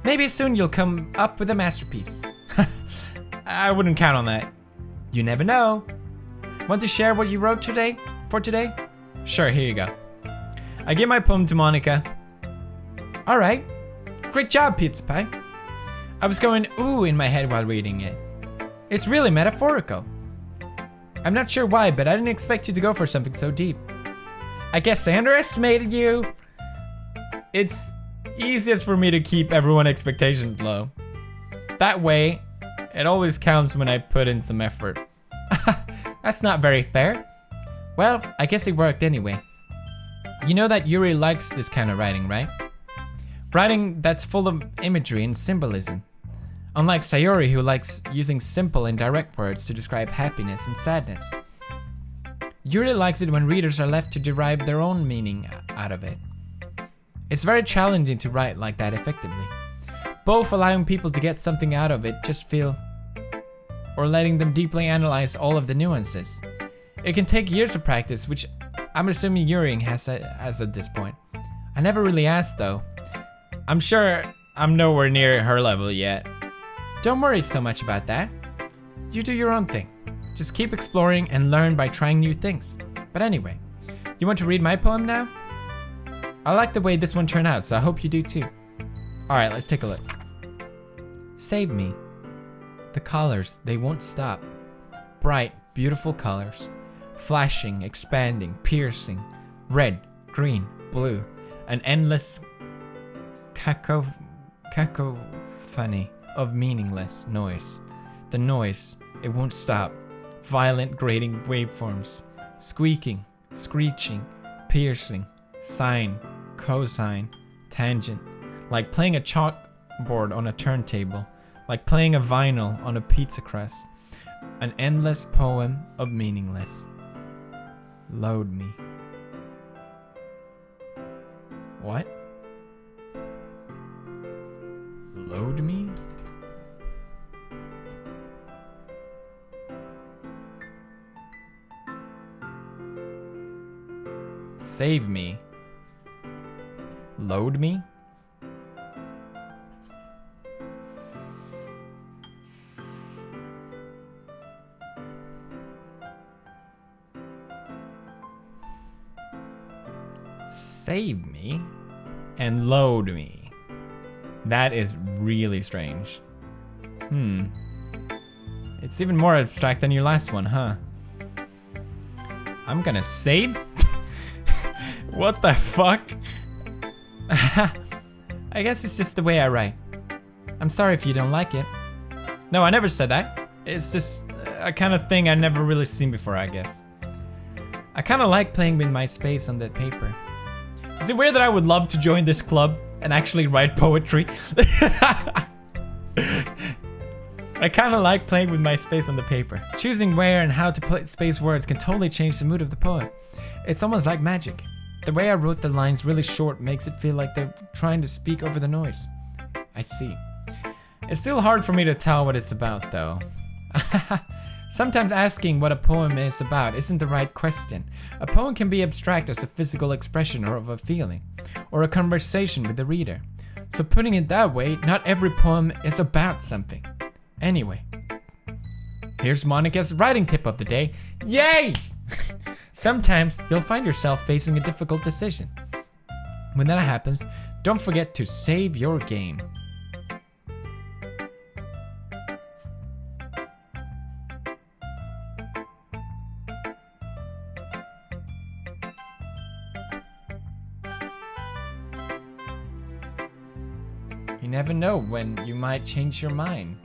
Maybe soon you'll come up with a masterpiece. I wouldn't count on that. You never know. Want to share what you wrote today? Sure, here you go. I give my poem to Monika. Alright. Great job, Pizza Pie. I was going ooh in my head while reading it. It's really metaphorical. I'm not sure why, but I didn't expect you to go for something so deep. I guess I underestimated you. It's easiest for me to keep everyone's expectations low. That way, it always counts when I put in some effort. That's not very fair. Well, I guess it worked anyway. You know that Yuri likes this kind of writing, right? Writing that's full of imagery and symbolism. Unlike Sayori, who likes using simple and direct words to describe happiness and sadness. Yuri likes it when readers are left to derive their own meaning out of it. It's very challenging to write like that effectively. Both allowing people to get something out of it just feel, or letting them deeply analyze all of the nuances. It can take years of practice, which I'm assuming Yuri has at this point. I never really asked though. I'm sure I'm nowhere near her level yet. Don't worry so much about that. You do your own thing. Just keep exploring and learn by trying new things. But anyway, you want to read my poem now? I like the way this one turned out, so I hope you do too. Alright, let's take a look. Save me. The colors, they won't stop. Bright, beautiful colors. Flashing, expanding, piercing. Red, green, blue. An endless cacophony of meaningless noise. The noise, it won't stop. Violent grating waveforms. Squeaking, screeching, piercing, sine, cosine, tangent. Like playing a chalkboard on a turntable. Like playing a vinyl on a pizza crust. An endless poem of meaningless. Load me. What? Load me? Save me. Load me? Save me and load me. That is really strange. It's even more abstract than your last one, huh? I'm gonna save? What the fuck? I guess it's just the way I write. I'm sorry if you don't like it. No, I never said that. It's just a kind of thing I've never really seen before, I guess. I kind of like playing with my space on the paper. Is it weird that I would love to join this club and actually write poetry? I kind of like playing with my space on the paper. Choosing where and how to space words can totally change the mood of the poem. It's almost like magic. The way I wrote the lines really short makes it feel like they're trying to speak over the noise. I see. It's still hard for me to tell what it's about, though. Sometimes asking what a poem is about isn't the right question. A poem can be abstract as a physical expression or of a feeling, or a conversation with the reader. So putting it that way, not every poem is about something. Anyway, here's Monika's writing tip of the day. Yay! Sometimes you'll find yourself facing a difficult decision. When that happens, don't forget to save your game. You never know when you might change your mind,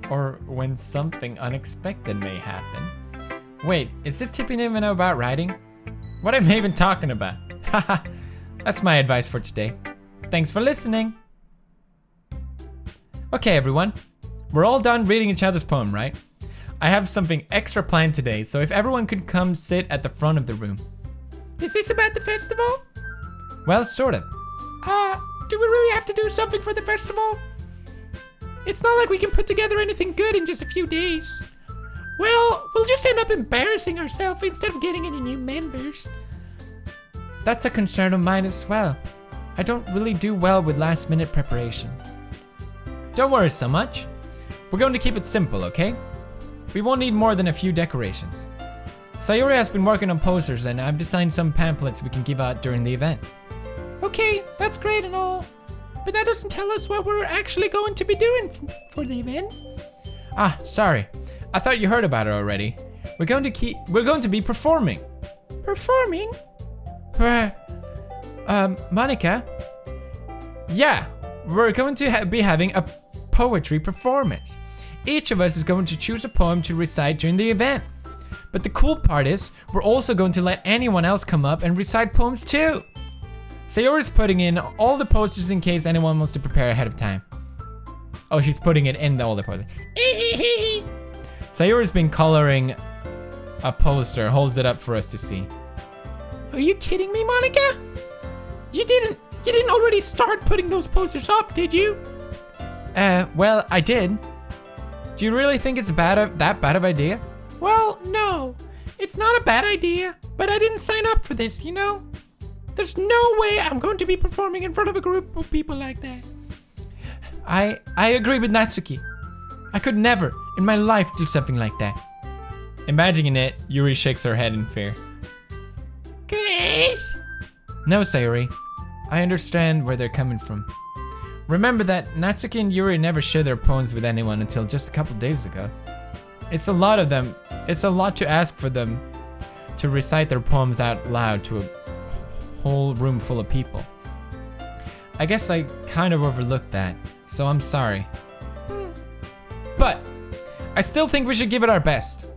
or when something unexpected may happen. Wait, is this tip even about writing? What am I even talking about? Haha, that's my advice for today. Thanks for listening. Okay, everyone, we're all done reading each other's poem, right? I have something extra planned today, so if everyone could come sit at the front of the room. Is this about the festival? Well, sort of. Do we really have to do something for the festival? It's not like we can put together anything good in just a few days. Well, we'll just end up embarrassing ourselves instead of getting any new members. That's a concern of mine as well. I don't really do well with last-minute preparation. Don't worry so much. We're going to keep it simple, okay? We won't need more than a few decorations. Sayori has been working on posters and I've designed some pamphlets we can give out during the event. Okay, that's great and all, but that doesn't tell us what we're actually going to be doing for the event. Ah, sorry. I thought you heard about it already. We're going to be performing. Performing? Monika? Yeah, we're going to be having a poetry performance. Each of us is going to choose a poem to recite during the event. But the cool part is, we're also going to let anyone else come up and recite poems too. Sayori's putting in all the posters in case anyone wants to prepare ahead of time. Oh, she's putting it in all the posters. Sayori's been coloring a poster, holds it up for us to see. Are you kidding me, Monika? You didn't already start putting those posters up, did you? Well, I did. Do you really think it's that bad of idea? Well, no. It's not a bad idea, but I didn't sign up for this, you know? There's no way I'm going to be performing in front of a group of people like that. I agree with Natsuki. I could never in my life do something like that. Imagining it, Yuri shakes her head in fear. Guys? No, Sayori. I understand where they're coming from. Remember that Natsuki and Yuri never shared their poems with anyone until just a couple days ago. It's a lot of them. It's a lot to ask for them to recite their poems out loud to a whole room full of people. I guess I kind of overlooked that, so I'm sorry. But I still think we should give it our best.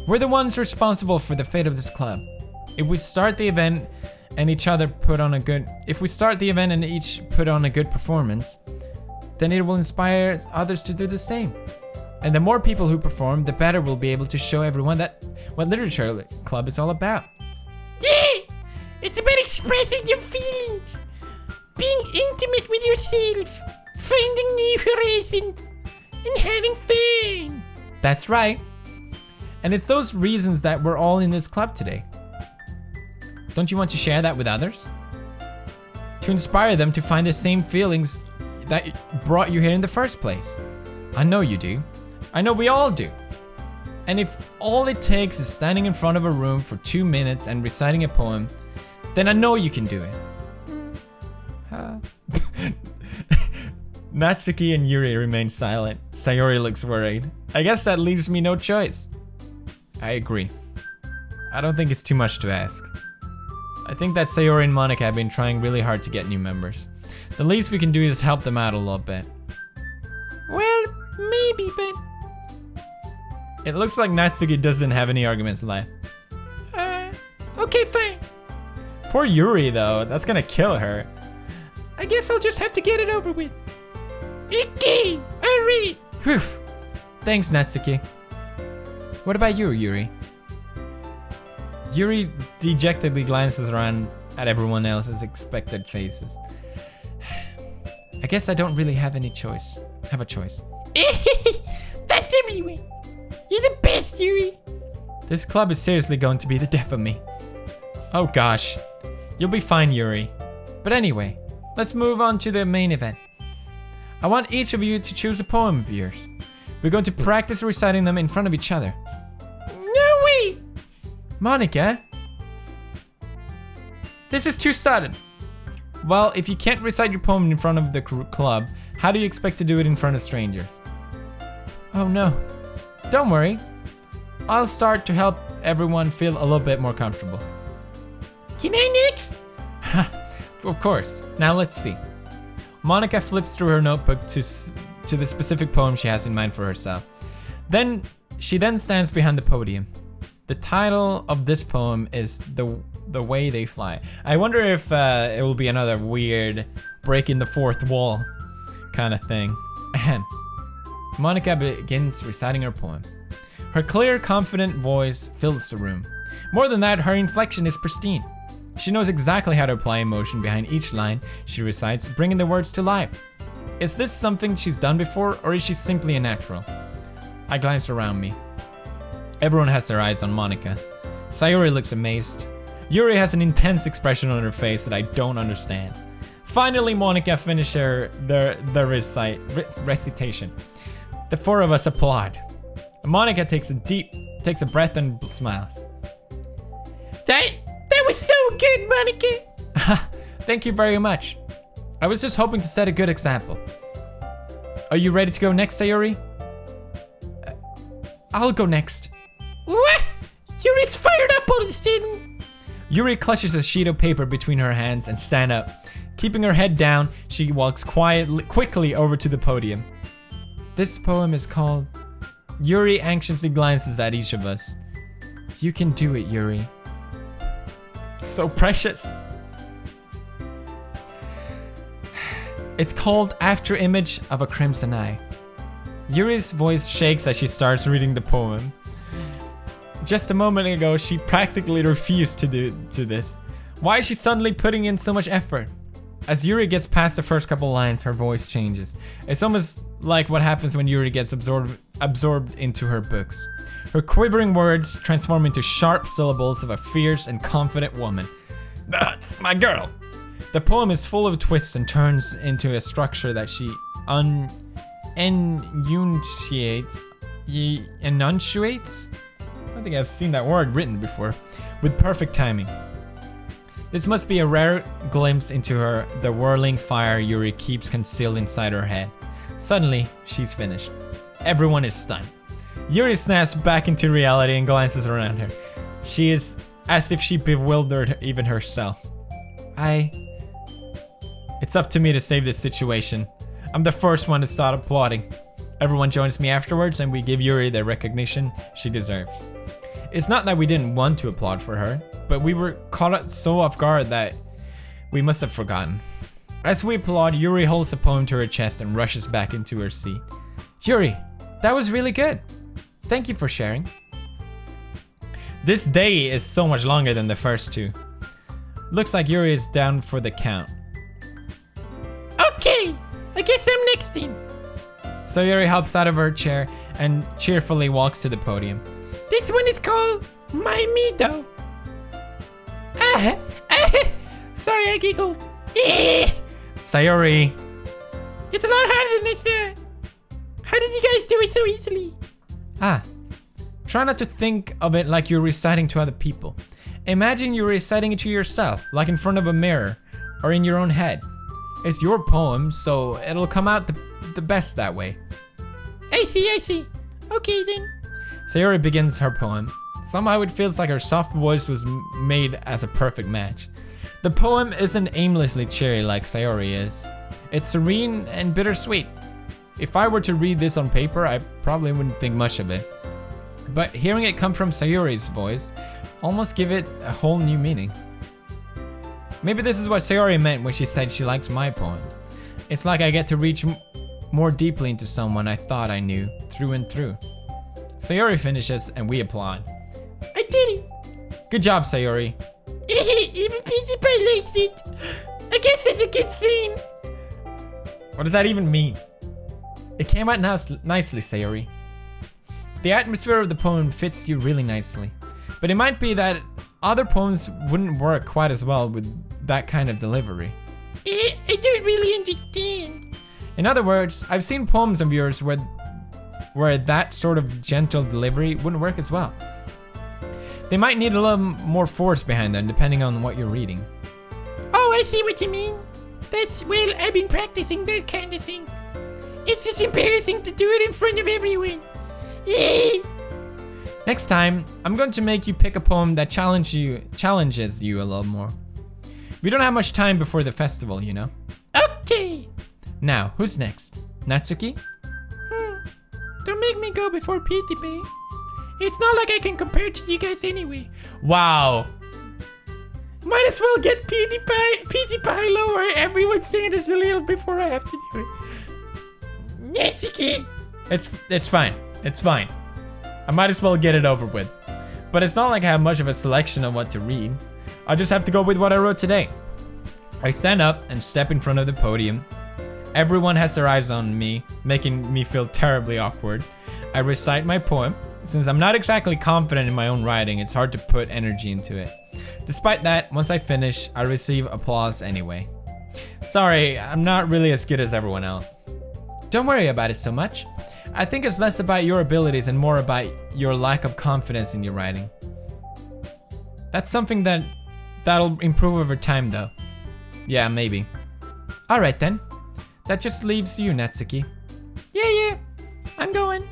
We're the ones responsible for the fate of this club. If we start the event and each put on a good performance, then it will inspire others to do the same. And the more people who perform, the better we'll be able to show everyone what literature club is all about. Yeah! It's about expressing your feelings, being intimate with yourself, finding new horizons, and having fun. That's right. And it's those reasons that we're all in this club today. Don't you want to share that with others? To inspire them to find the same feelings that brought you here in the first place. I know you do. I know we all do. And if all it takes is standing in front of a room for 2 minutes and reciting a poem, then I know you can do it. Natsuki and Yuri remain silent. Sayori looks worried. I guess that leaves me no choice. I agree. I don't think it's too much to ask. I think that Sayori and Monika have been trying really hard to get new members. The least we can do is help them out a little bit. Well, maybe, but... It looks like Natsuki doesn't have any arguments left. Okay, fine. Poor Yuri, though. That's gonna kill her. I guess I'll just have to get it over with. Icky! Hurry! Whew. Thanks, Natsuki. What about you, Yuri? Yuri dejectedly glances around at everyone else's expected faces. I guess I don't really have a choice. That's everywhere. You're the best, Yuri. This club is seriously going to be the death of me. Oh gosh. You'll be fine, Yuri. But anyway, let's move on to the main event. I want each of you to choose a poem of yours. We're going to practice reciting them in front of each other. No way! Monika? This is too sudden. Well, if you can't recite your poem in front of the club, how do you expect to do it in front of strangers? Oh no. Don't worry. I'll start to help everyone feel a little bit more comfortable. Can I next? Of course. Now let's see. Monika flips through her notebook to the specific poem she has in mind for herself. She then stands behind the podium. The title of this poem is The Way They Fly. I wonder if it will be another weird breaking the fourth wall kind of thing. Ahem. Monika begins reciting her poem. Her clear, confident voice fills the room. More than that, her inflection is pristine. She knows exactly how to apply emotion behind each line she recites, bringing the words to life. Is this something she's done before, or is she simply a natural? I glance around me. Everyone has their eyes on Monika. Sayori looks amazed. Yuri has an intense expression on her face that I don't understand. Finally, Monika finishes the recitation. The four of us applaud. Monika takes a breath and smiles. That was so good, Monika. Thank you very much. I was just hoping to set a good example. Are you ready to go next, Sayori? I'll go next. What? Yuri's fired up all of a sudden. Yuri clutches a sheet of paper between her hands and stands up. Keeping her head down, she walks quickly over to the podium. This poem is called... Yuri anxiously glances at each of us. You can do it, Yuri. So precious. It's called After Image of a Crimson Eye. Yuri's voice shakes as she starts reading the poem. Just a moment ago, she practically refused to do this. Why is she suddenly putting in so much effort? As Yuri gets past the first couple lines, her voice changes. It's almost like what happens when Yuri gets absorbed into her books. Her quivering words transform into sharp syllables of a fierce and confident woman. That's my girl. The poem is full of twists and turns into a structure that she enunciates? I don't think I've seen that word written before. With perfect timing. This must be a rare glimpse into the whirling fire Yuri keeps concealed inside her head. Suddenly, she's finished. Everyone is stunned. Yuri snaps back into reality and glances around her. She is as if she bewildered even herself. It's up to me to save this situation. I'm the first one to start applauding. Everyone joins me afterwards and we give Yuri the recognition she deserves. It's not that we didn't want to applaud for her, but we were caught so off guard that we must have forgotten. As we applaud, Yuri holds the poem to her chest and rushes back into her seat. Yuri, that was really good. Thank you for sharing. This day is so much longer than the first two. Looks like Yuri is down for the count. Okay, I guess I'm next then. So Yuri hops out of her chair and cheerfully walks to the podium. This one is called My Mido. Sorry, I giggled. Sayori. It's a lot harder than I thought. How did you guys do it so easily? Try not to think of it like you're reciting to other people. Imagine you're reciting it to yourself, like in front of a mirror, or in your own head. It's your poem, so it'll come out the best that way. I see. Okay then. Sayori begins her poem. Somehow it feels like her soft voice was made as a perfect match. The poem isn't aimlessly cheery like Sayori is. It's serene and bittersweet. If I were to read this on paper, I probably wouldn't think much of it. But hearing it come from Sayori's voice almost give it a whole new meaning. Maybe this is what Sayori meant when she said she likes my poems. It's like I get to reach more deeply into someone I thought I knew through and through. Sayori finishes and we applaud. I did it. Good job, Sayori. Even Peachy Pie likes it. I guess that's a good thing. What does that even mean? It came out nicely, Sayori. The atmosphere of the poem fits you really nicely. But it might be that other poems wouldn't work quite as well with that kind of delivery. I don't really understand. In other words, I've seen poems of yours where that sort of gentle delivery wouldn't work as well. They might need a little more force behind them depending on what you're reading. Oh, I see what you mean. Well, I've been practicing that kind of thing. It's just embarrassing to do it in front of everyone. Next time, I'm going to make you pick a poem that challenges you a little more. We don't have much time before the festival, you know. Okay. Now, who's next? Natsuki? Don't make me go before Peachy Pie. It's not like I can compare to you guys anyway. Wow. Might as well get Peachy Pie lower. Everyone's saying it a little before I have to do it. Natsuki. It's fine. It's fine. I might as well get it over with. But it's not like I have much of a selection of what to read. I just have to go with what I wrote today. I stand up and step in front of the podium. Everyone has their eyes on me, making me feel terribly awkward. I recite my poem. Since I'm not exactly confident in my own writing, it's hard to put energy into it. Despite that, once I finish, I receive applause anyway. Sorry, I'm not really as good as everyone else. Don't worry about it so much. I think it's less about your abilities and more about your lack of confidence in your writing. That's something that'll improve over time though. Yeah, maybe. Alright then. That just leaves you, Natsuki. Yeah. I'm going.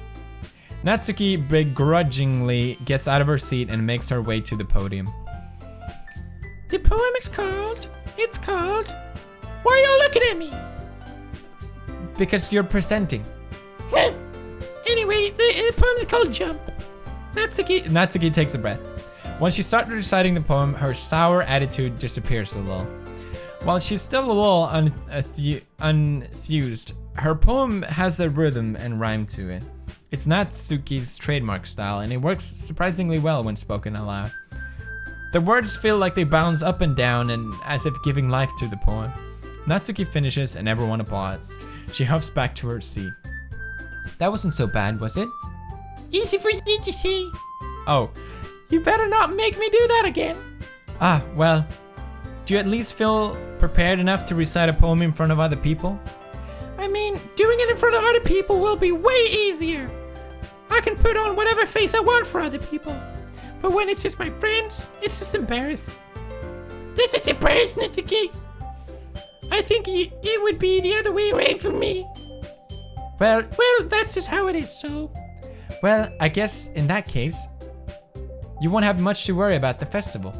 Natsuki begrudgingly gets out of her seat and makes her way to the podium. The poem is called... Why are y'all looking at me? Because you're presenting. Anyway, the poem is called Jump. Natsuki takes a breath. When she starts reciting the poem, her sour attitude disappears a little. While she's still a little unenthused, her poem has a rhythm and rhyme to it. It's Natsuki's trademark style, and it works surprisingly well when spoken aloud. The words feel like they bounce up and down and as if giving life to the poem. Natsuki finishes and everyone applauds. She huffs back to her seat. That wasn't so bad, was it? Easy for you to see. Oh, you better not make me do that again. Well, do you at least feel prepared enough to recite a poem in front of other people? I mean, doing it in front of other people will be way easier. I can put on whatever face I want for other people. But when it's just my friends, it's just embarrassing. This is embarrassing, Natsuki. I think it would be the other way around for me. Well, that's just how it is, so... Well, I guess in that case, you won't have much to worry about the festival.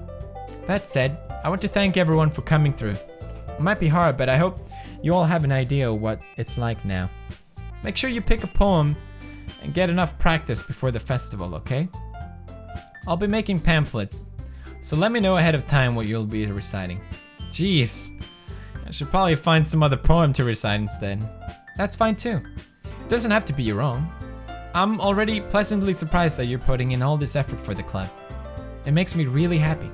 That said, I want to thank everyone for coming through. It might be hard, but I hope you all have an idea of what it's like now. Make sure you pick a poem and get enough practice before the festival, okay? I'll be making pamphlets, so let me know ahead of time what you'll be reciting. Jeez, I should probably find some other poem to recite instead. That's fine too. It doesn't have to be your own. I'm already pleasantly surprised that you're putting in all this effort for the club. It makes me really happy.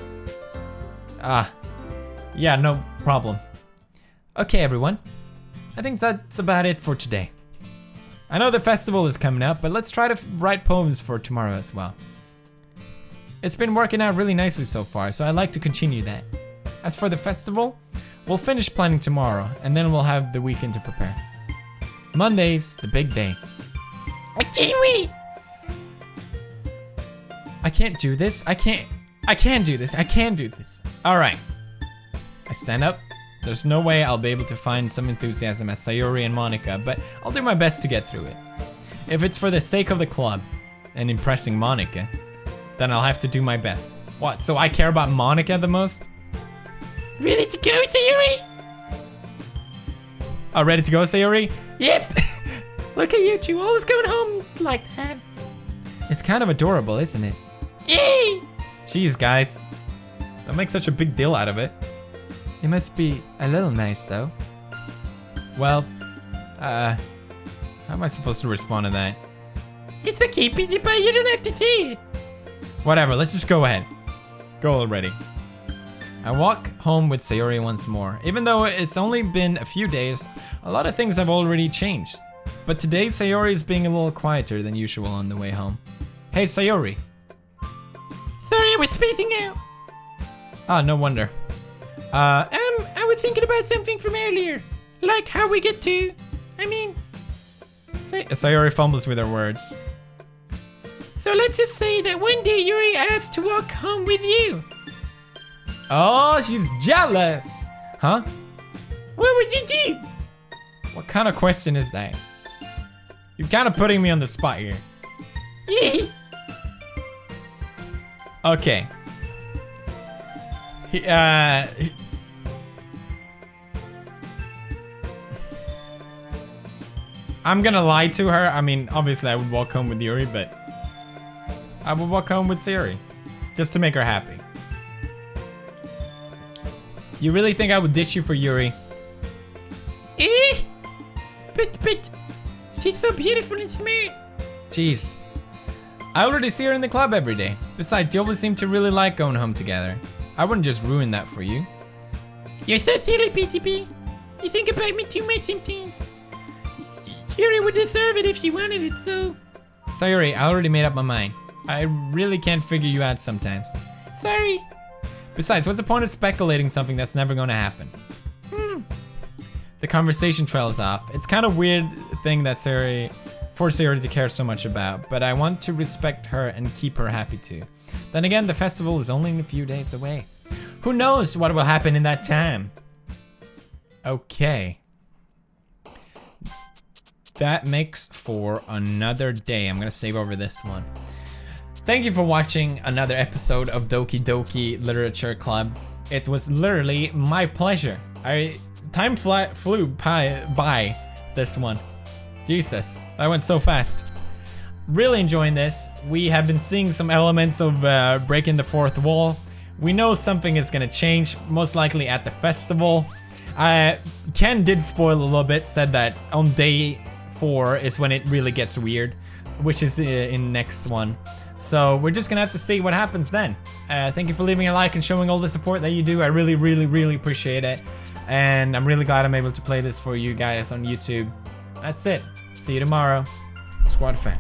Yeah, no problem. Okay, everyone. I think that's about it for today. I know the festival is coming up, but let's try to write poems for tomorrow as well. It's been working out really nicely so far, so I'd like to continue that. As for the festival, we'll finish planning tomorrow, and then we'll have the weekend to prepare. Monday's the big day. I can't wait! I can't do this. I I can do this. I can do this. All right. I stand up. There's no way I'll be able to find some enthusiasm as Sayori and Monika, but I'll do my best to get through it. If it's for the sake of the club and impressing Monika, then I'll have to do my best. What, so I care about Monika the most? Ready to go, Sayori? Oh, ready to go, Sayori? Yep. Look at you two, always going home like that. It's kind of adorable, isn't it? Yay! Jeez, guys. Don't make such a big deal out of it. It must be a little nice, though. Well, how am I supposed to respond to that? It's okay, Peter Pie, you don't have to say it. Whatever, let's just go ahead. Go already. I walk home with Sayori once more. Even though it's only been a few days, a lot of things have already changed. But today, Sayori is being a little quieter than usual on the way home. Hey, Sayori. Sorry, I was spacing out. Ah, no wonder. I was thinking about something from earlier. Like how we get to, Sayori fumbles with her words. So let's just say that one day Yuri asked to walk home with you. Oh, she's jealous. Huh? What would you do? What kind of question is that? You're kind of putting me on the spot here. Yeah. Okay. I'm gonna lie to her. I mean, obviously I would walk home with Yuri, but I would walk home with Sayori. Just to make her happy. You really think I would ditch you for Yuri? But she's so beautiful and smart. Jeez. I already see her in the club every day. Besides, you always seem to really like going home together. I wouldn't just ruin that for you. You're so silly, PTP. You think about me too much sometimes. Yuri would deserve it if she wanted it, so... Sayori, I already made up my mind. I really can't figure you out sometimes. Sorry. Besides, what's the point of speculating something that's never going to happen? The conversation trails off. It's kind of weird thing that for Sayori to care so much about, but I want to respect her and keep her happy too. Then again, the festival is only a few days away. Who knows what will happen in that time? Okay. That makes for another day. I'm gonna save over this one. Thank you for watching another episode of Doki Doki Literature Club. It was literally my pleasure. Time flew by this one. Jesus, that went so fast. Really enjoying this. We have been seeing some elements of breaking the fourth wall. We know something is gonna change, most likely at the festival. Ken did spoil a little bit, said that on day 4 is when it really gets weird, which is in next one. So we're just gonna have to see what happens then. Thank you for leaving a like and showing all the support that you do. I really, really, really appreciate it. And I'm really glad I'm able to play this for you guys on YouTube. That's it. See you tomorrow. Squad fam.